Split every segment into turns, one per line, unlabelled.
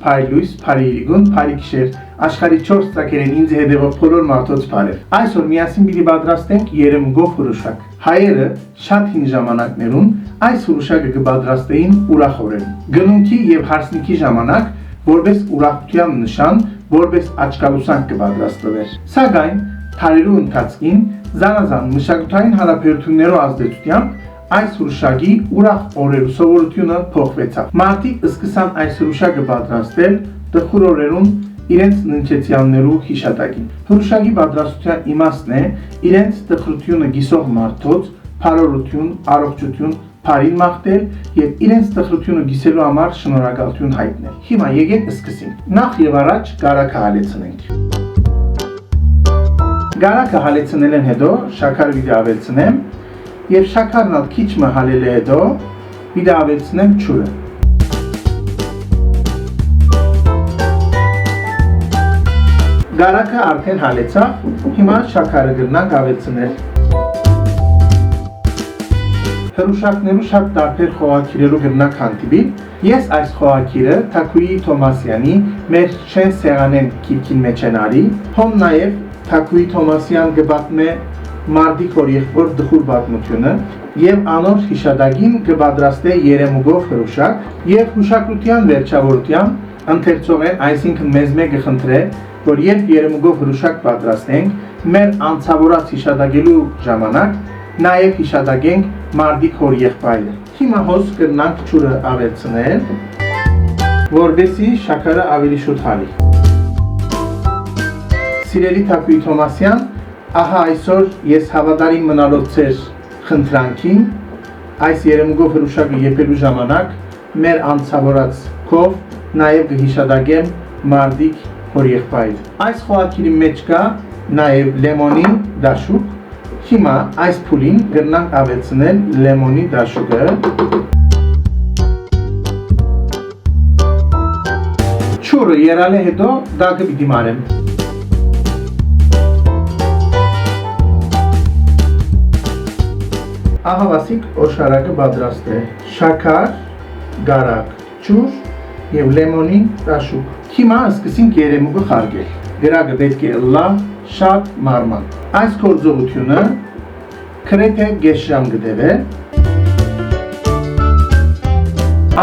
Փայլույս, Փարիգուն, Փարիքշեր, աշխարհի 4 ծակերեն ինձ հետևող բոլոր մարդոց բարև։ Այսօր միասին պիտի պատրաստենք երեմուգով հրուշակ։ Հայերը շատ հին ժամանակներում այս հրուշակը կպատրաստեին ուրախորեն։ Գնունքի եւ հարսնիքի ժամանակ որպես ուրախության նշան, որպես աչքալուսանք կպատրաստվեր։ Սակայն Թարերու ընթացքին զանազան մշակութային հարաբերություններով ազդեցությամբ այս հրուշակի ուրախ օրերու սովորությունը փոխվեցավ։ Մարդիկ սկսան այս հրուշակը պատրաստել տխուր օրերուն իրենց ննչեցյաններու հիշատակին։ Հրուշակի պատրաստության իմաստն է իրենց տխրությունը գիսող մարդոց փարորություն, առողջություն, բարին մաղթել եւ իրենց տխրությունը գիսելու համար շնորհակալություն հայտնել։ Հիմա եկեք սկսենք։ Նախ եւ առաջ գարակը հալեցնենք։ Գարակը հալեցնելեն հետո շաքարը պիտի ավելցնեմ եւ շաքարն ալ քիչ մը հալել հետո պիտի ավելցնեմ ջուրը։ Գարակը արդեն հալեցավ, հիմա շաքարը կգնանք ավելցնել։ Հրուշակներու շատ տարբեր խոհակիրերու կգնանք հանդիպի։ Ես այս խոհակիրը Թակուի Թոմասյանի մեր շեն սեղանեն քիքին մեջ են արի, հոմ նաև Թակուի Թոմասյան գբատմ է մարդիկ որ եղբոր դխուր պատմությունը եւ անոր հիշադակին կպատրաստե երեմուգով հրուշակ եւ հուշակության վերջավորության ընթերցողեն, այսինքն մեզ մեկը խնդրե, որ երբ երեմուգով հրուշակ պատրաստենք, մեր անցավորած հիշադակելու ժամանակ նաև հիշադակենք մարդիկ հոր եղբայրը։ Հիմա հոս կգնանք ջուրը ավելցնել, որպեսզի շաքարը ավելի շուտ հալի։ Սիրելի Թակուի Թոմասյան, ահա այսօր ես հավատարիմ մնալով ձեր խնդրանքին, այս երեմուգով հրուշակը եփելու ժամանակ մեր անցավորած քով նաև կհիշադակեմ մարդիկ հոր եղբայրը։ Այս խոհակիրի մեջ կա նաև լեմոնի դաշուկ։ Հիմա այս փուլին կգնանք ավելցնել լեմոնի դաշուկը։ Ջուրը եռալը հետո դակը պիտի մարեմ։ Ահա վասիկ օշարակը պատրաստ է։ Շաքար, գարակ, ջուր եւ լեմոնի դաշուկ։ Հիմա սկսենք երեմուգը խարգել։ Գրակը պետք է լավ շատ մարման։ Այս գործողությունը գրեթե կես ժամ կտևե։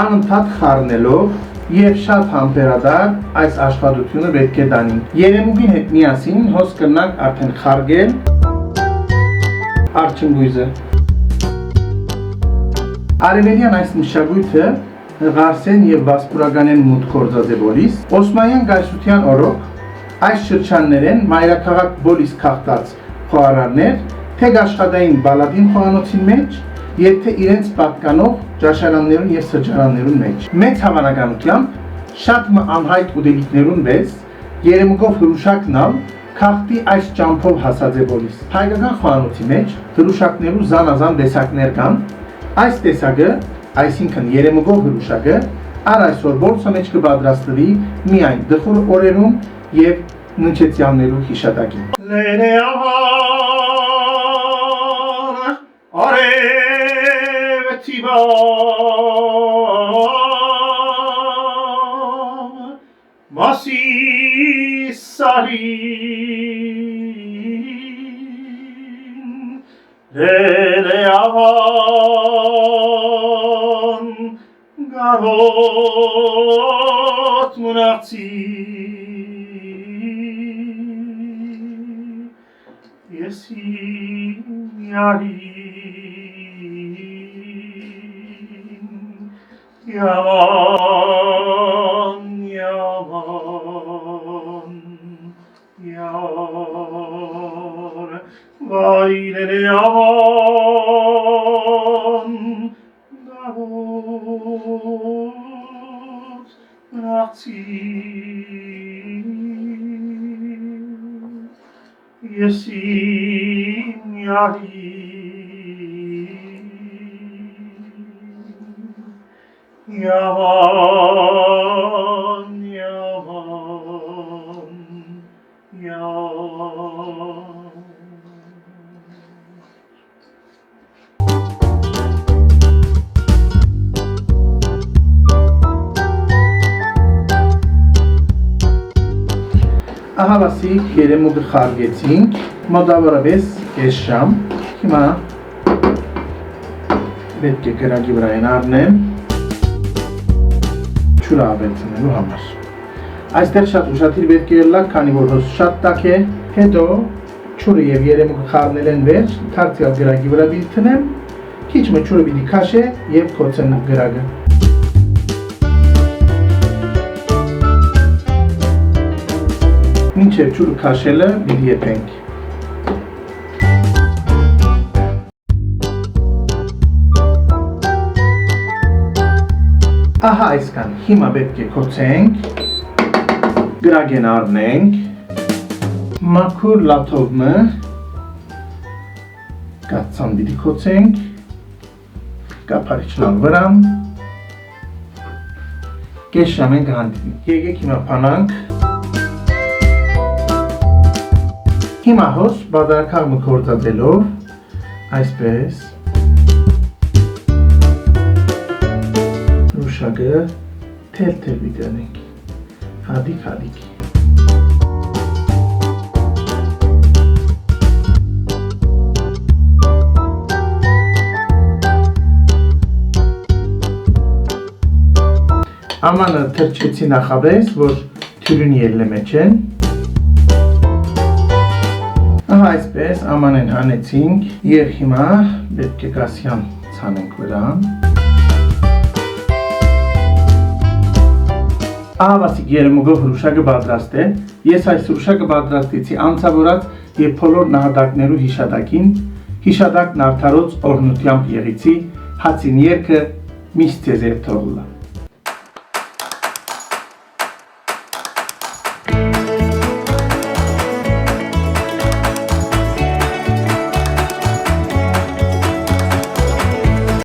Անընդհատ խառնելով եւ շատ համբերադար այս աշխատությունը պետք է տանենք։ Երեմուգի հետ միասին հոս կգնանք արդեն խարգել արջնգույզը։ Արևելյան այս մշակույթը Ղարսեն եւ Վասպուրականեն մուտք գործած է բոլիս։ Օսմանյան գայսության օրոք այս շրջաններեն մայրաքաղաք բոլիս քաղտած խոհարարներ թե աշխատային բալադին խոհանոցին մեջ եւ թե իրենց պատկանող ճաշարաններուն եւ սրճարաններուն մեջ։ Մեծ հավանականությամբ շատ անհայտ ուտելիքներուն վեց երեմուգով հրուշակն ալ քաղտի այս ճամփով հասած է բոլիս։ Հայկական խոհանոցի մեջ հրուշակներու զանազան տեսակներ կան։ Այս տեսակը, այսինքն երեմուգով հրուշակը, առ այսօր որսո մեջ կպատրաստվի միայն դխուր օրերում եւ ննչեցյաններու հիշատակին։
Գարոտ մնացի ես յարին yaman yaman yar vay ne yaman Davut Razi Yesim Yarim Yaman Yaman Yaman
Ահավասիկ երեմուկը խարգեցինք, մոտավորապես կես ժամ, հիմա պետք է գրագի վրայեն առնեմ, ջուրը ավելցնելու համար։ Այստեղ շատ ուշադիր պետք է ելնալ, քանի որ հոս շատ տաք է, հետո ջուրը եւ երեմուկը խառնել են վերջ, թարցիալ գրագի վրա պիտի տնեմ, քիչ մը ջուրը պիտի քաշե եւ կոծեմ գրագը։ Մինչև ջուրը քաշելը պիտի եփենք։ Ահա այսքան, հիմա պետք է կոծենք, գրագեն առնենք, մաքուր լաթովը կացան պիտի կոծենք, կապարիչնալ վրան, կես ժամ ենք հանդիպենք, եկեք հիմա փանանք, հիմա հոս բادرակաղմը կործածելով, այսպես, Շագը թել-թել վիդրանենք, հադիկ-հադիկ։ Ամանը թրջեցի նախապես, որ թյուրին ելնե մեջ են։ Ահա այսպես ամանեն հանեցինք և հիմա պետք է կասյան ցանենք վրան։ Ահավասիկ երեմուկով հրուշակը պատրաստ է, ես այս հրուշակը պատրաստեցի անցավորած և բոլոր նահատակներու հիշատակին, հիշատակն արդարոց օրհնությամբ եղիցի, հացին երգը միշտ ձեզ թողլա։